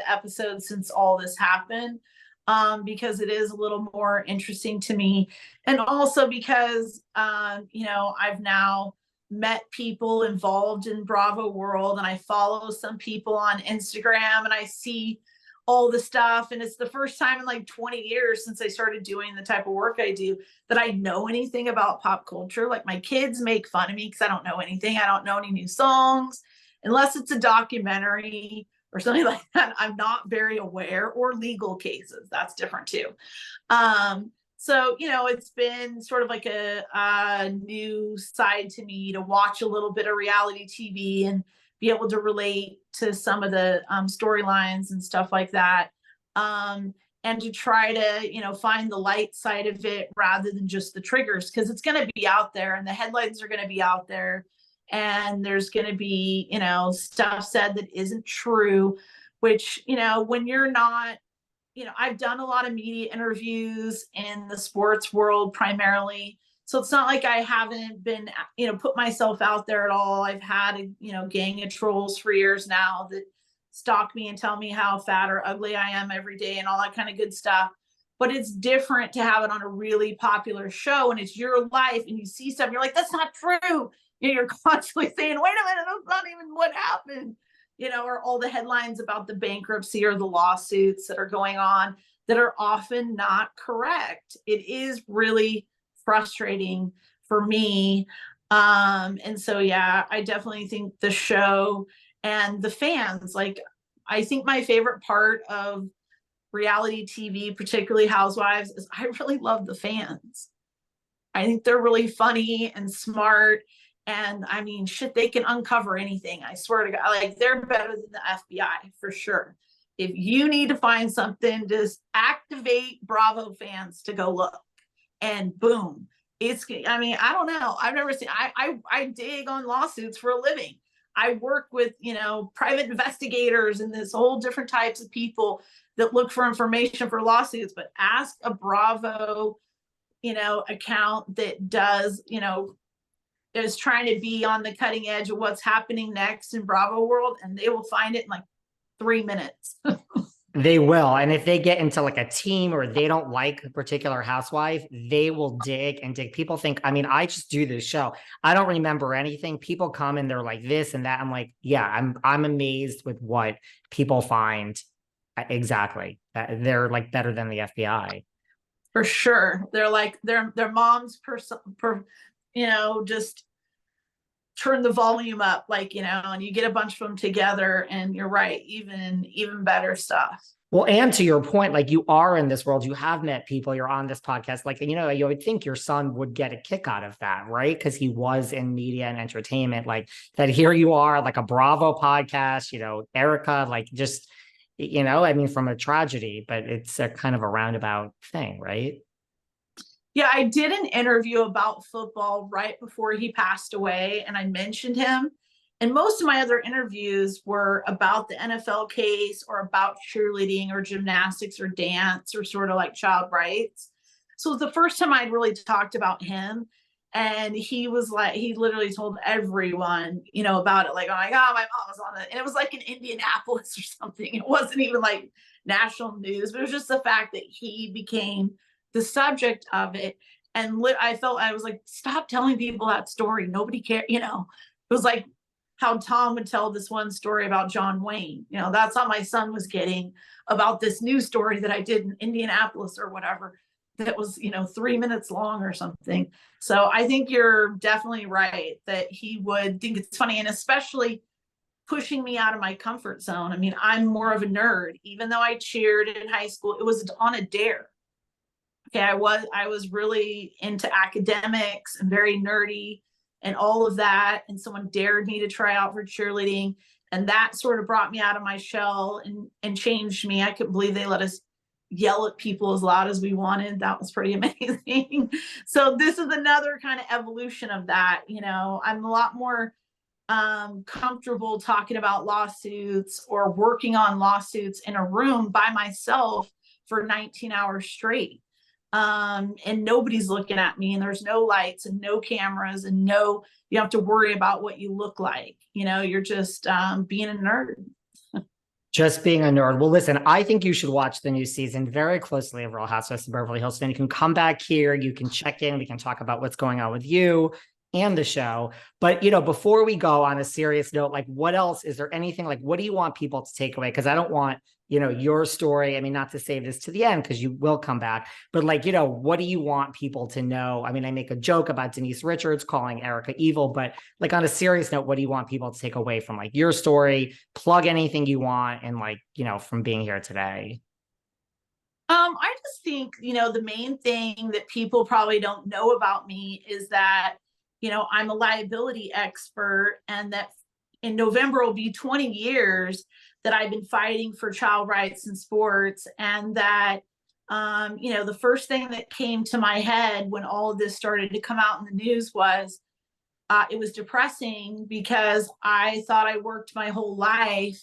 the episodes since all this happened, because it is a little more interesting to me. And also because, I've now met people involved in Bravo world, and I follow some people on Instagram, and I see all the stuff. And it's the first time in like 20 years since I started doing the type of work I do that I know anything about pop culture. Like my kids make fun of me because I don't know anything. I don't know any new songs unless it's a documentary or something like that. I'm not very aware, or legal cases. That's different too. So, it's been sort of like a new side to me to watch a little bit of reality TV and be able to relate to some of the storylines and stuff like that. And to try to, find the light side of it rather than just the triggers, because it's going to be out there and the headlines are going to be out there. And there's going to be, stuff said that isn't true, which, when you're not, I've done a lot of media interviews in the sports world primarily. So it's not like I haven't been, put myself out there at all. I've had a, gang of trolls for years now that stalk me and tell me how fat or ugly I am every day and all that kind of good stuff. But it's different to have it on a really popular show, and it's your life, and you see stuff, and you're like, that's not true. You're constantly saying, wait a minute, that's not even what happened. Or all the headlines about the bankruptcy or the lawsuits that are going on that are often not correct. It is really frustrating for me. And so, yeah, I definitely think the show and the fans, like, I think my favorite part of reality TV, particularly Housewives, is I really love the fans. I think they're really funny and smart. And I mean, shit, they can uncover anything. I swear to God, like, they're better than the FBI for sure. If you need to find something, just activate Bravo fans to go look, and boom, I mean, I don't know. I've never seen, I dig on lawsuits for a living. I work with, private investigators and this whole different types of people that look for information for lawsuits, but ask a Bravo, account that does, is trying to be on the cutting edge of what's happening next in Bravo world, and they will find it in like 3 minutes. They will. And if they get into like a team or they don't like a particular housewife, they will dig and dig. People think, I mean, I just do this show. I don't remember anything. People come and they're like this and that. I'm like, yeah, I'm amazed with what people find. Exactly. They're like better than the FBI. For sure. They're like their mom's just turn the volume up, like, and you get a bunch of them together, and you're right, even better stuff. Well, and to your point, like, you are in this world, you have met people, you're on this podcast, like, you would think your son would get a kick out of that, right? Because he was in media and entertainment, like that. Here you are, like a Bravo podcast, Erika, like, just, I mean, from a tragedy, but it's a kind of a roundabout thing, right? Yeah, I did an interview about football right before he passed away, and I mentioned him. And most of my other interviews were about the NFL case or about cheerleading or gymnastics or dance or sort of like child rights. So it was the first time I'd really talked about him. And he was like, he literally told everyone, about it. Like, oh my God, my mom was on it. And it was like in Indianapolis or something. It wasn't even like national news, but it was just the fact that he became the subject of it. And I was like, stop telling people that story. Nobody cares. It was like how Tom would tell this one story about John Wayne. That's how my son was getting about this news story that I did in Indianapolis or whatever, that was, 3 minutes long or something. So I think you're definitely right that he would think it's funny, and especially pushing me out of my comfort zone. I mean, I'm more of a nerd. Even though I cheered in high school, it was on a dare. Okay, I was really into academics and very nerdy and all of that. And someone dared me to try out for cheerleading. And that sort of brought me out of my shell and changed me. I couldn't believe they let us yell at people as loud as we wanted. That was pretty amazing. So this is another kind of evolution of that. I'm a lot more comfortable talking about lawsuits or working on lawsuits in a room by myself for 19 hours straight. And nobody's looking at me, and there's no lights and no cameras, and you have to worry about what you look like. You're just being a nerd. Just being a nerd. Well, listen, I think you should watch the new season very closely of Real Housewives of Beverly Hills. Then you can come back here, you can check in, we can talk about what's going on with you and the show. But, before we go on a serious note, like what else? Is there anything like what do you want people to take away? Because I don't want, your story. I mean, not to save this to the end because you will come back, but like, what do you want people to know? I mean, I make a joke about Denise Richards calling Erika evil, but like on a serious note, what do you want people to take away from like your story? Plug anything you want and like, from being here today. I just think, the main thing that people probably don't know about me is that, I'm a liability expert, and that in November will be 20 years that I've been fighting for child rights in sports. And that, the first thing that came to my head when all of this started to come out in the news was it was depressing because I thought I worked my whole life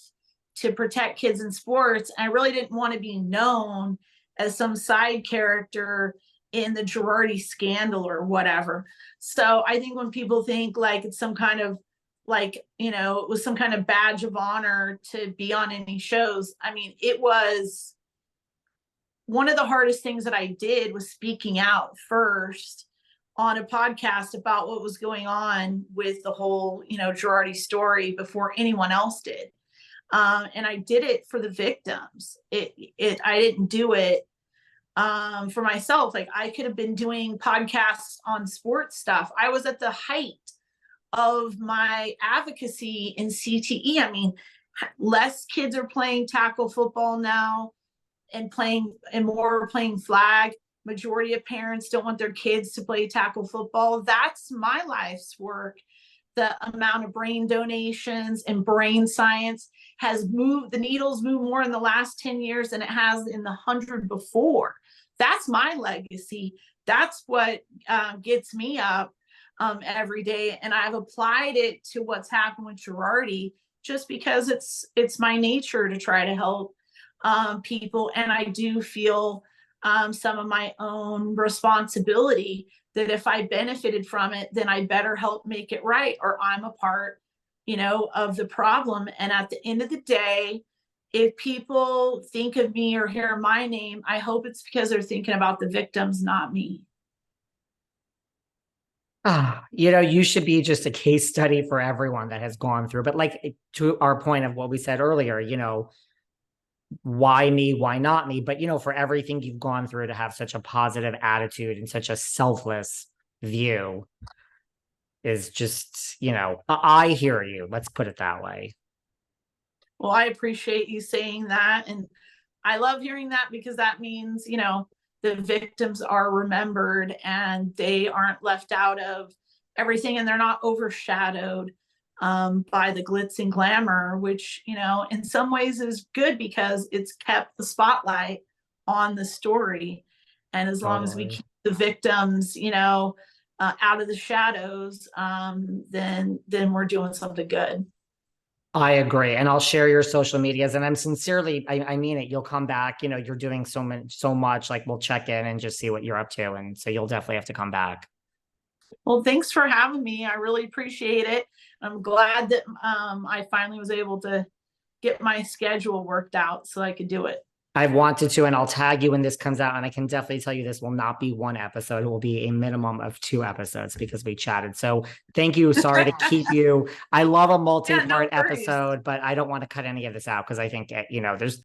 to protect kids in sports. And I really didn't want to be known as some side character in the Girardi scandal or whatever. So I think when people think like it's some kind of it was some kind of badge of honor to be on any shows. I mean, it was one of the hardest things that I did was speaking out first on a podcast about what was going on with the whole, Girardi story before anyone else did. And I did it for the victims. I didn't do it for myself. Like I could have been doing podcasts on sports stuff. I was at the height of my advocacy in CTE. I mean, less kids are playing tackle football now and more are playing flag. Majority of parents don't want their kids to play tackle football. That's my life's work. The amount of brain donations and brain science has moved, the needles move more in the last 10 years than it has in the 100 before. That's my legacy. That's what gets me up every day. And I've applied it to what's happened with Girardi just because it's my nature to try to help people. And I do feel some of my own responsibility that if I benefited from it, then I better help make it right, or I'm a part, of the problem. And at the end of the day, if people think of me or hear my name, I hope it's because they're thinking about the victims, not me. You should be just a case study for everyone that has gone through. But like to our point of what we said earlier, why me, why not me? But for everything you've gone through, to have such a positive attitude and such a selfless view is just, I hear you. Let's put it that way. Well, I appreciate you saying that. And I love hearing that because that means, the victims are remembered and they aren't left out of everything, and they're not overshadowed by the glitz and glamour, which, in some ways is good because it's kept the spotlight on the story. And as long as we keep the victims, out of the shadows, then we're doing something good. I agree. And I'll share your social medias. And I'm sincerely, I mean it. You'll come back, you're doing so much, like we'll check in and just see what you're up to. And so you'll definitely have to come back. Well, thanks for having me. I really appreciate it. I'm glad that I finally was able to get my schedule worked out so I could do it. I wanted to, and I'll tag you when this comes out. And I can definitely tell you this will not be one episode. It will be a minimum of 2 episodes because we chatted. So thank you. Sorry to keep you. I love a multi-part episode, but I don't want to cut any of this out because I think, there's